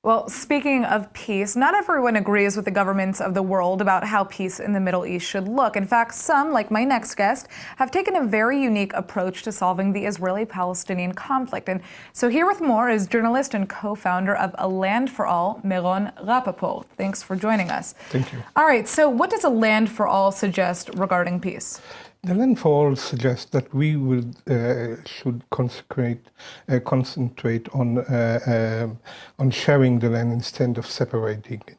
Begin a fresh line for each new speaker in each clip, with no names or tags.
Well, speaking of peace, not everyone agrees with the governments of the world about how peace in the Middle East should look. In fact, some, like my next guest, have taken a very unique approach to solving the Israeli-Palestinian conflict. And so here with more is journalist and co-founder of A Land for All, Meron Rapoport. Thanks for joining us.
Thank you.
All right, so what does A Land for All suggest regarding peace?
The Land for All suggests that we should concentrate on sharing the land instead of separating it.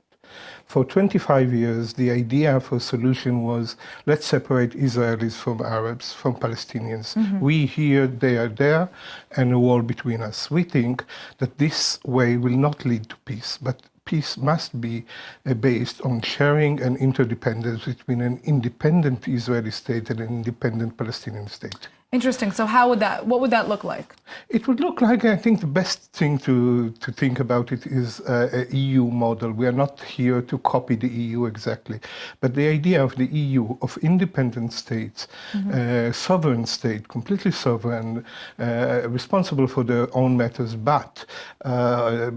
For 25 years, the idea for a solution was, let's separate Israelis from Arabs, from Palestinians. Mm-hmm. We here, they are there, and a wall between us. We think that this way will not lead to peace, but peace must be based on sharing and interdependence between an independent Israeli state and an independent Palestinian state.
Interesting. So what would that look like?
It would look like, I think the best thing to think about it is a EU model. We are not here to copy the EU exactly, but the idea of the EU, of independent states, mm-hmm. Sovereign state, completely sovereign, responsible for their own matters, but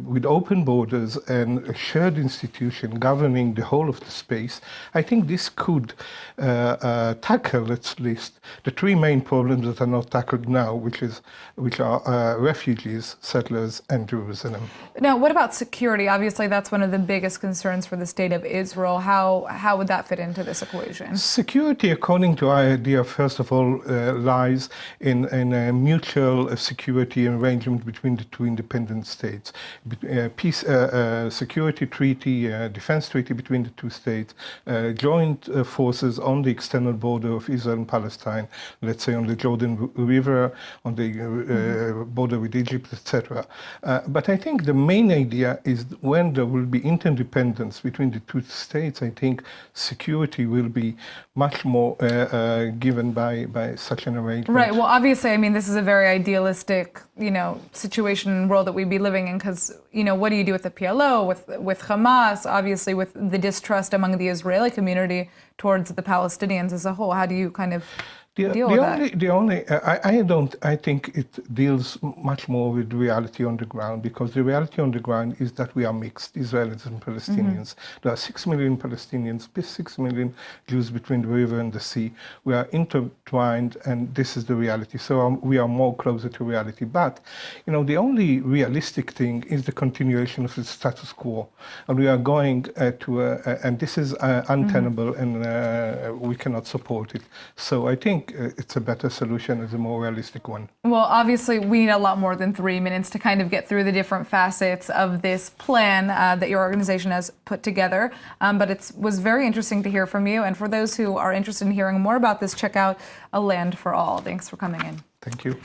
with open borders and a shared institution governing the whole of the space, I think this could tackle, at least, the three main problems that are not tackled now, which are refugees, settlers, and Jerusalem.
Now, what about security? Obviously, that's one of the biggest concerns for the state of Israel. How would that fit into this equation?
Security, according to our idea, first of all, lies in a mutual security arrangement between the two independent states. Peace, security treaty, defense treaty between the two states, joint forces on the external border of Israel and Palestine, let's say on the Jordan River, on the border with Egypt, etc. But I think the main idea is when there will be interdependence between the two states, I think security will be much more given by such an arrangement.
Right. Well, obviously, I mean, this is a very idealistic, situation and world that we'd be living in because, what do you do with the PLO, with Hamas, obviously with the distrust among the Israeli community towards the Palestinians as a whole? How do you kind of deal with that?
I think it deals much more with reality on the ground, because the reality on the ground is that we are mixed, Israelis and Palestinians. Mm-hmm. There are 6 million Palestinians, 6 million Jews between the river and the sea. We are intertwined, and this is the reality. So we are more closer to reality. But, the only realistic thing is the continuation of the status quo. And we are going and this is untenable, mm-hmm. and we cannot support it. So I think it's a better solution, it's a more realistic one.
Well, obviously, we need a lot more than 3 minutes to kind of get through the different facets of this plan that your organization has put together. But it was very interesting to hear from you. And for those who are interested in hearing more about this, check out A Land for All. Thanks for coming in.
Thank you.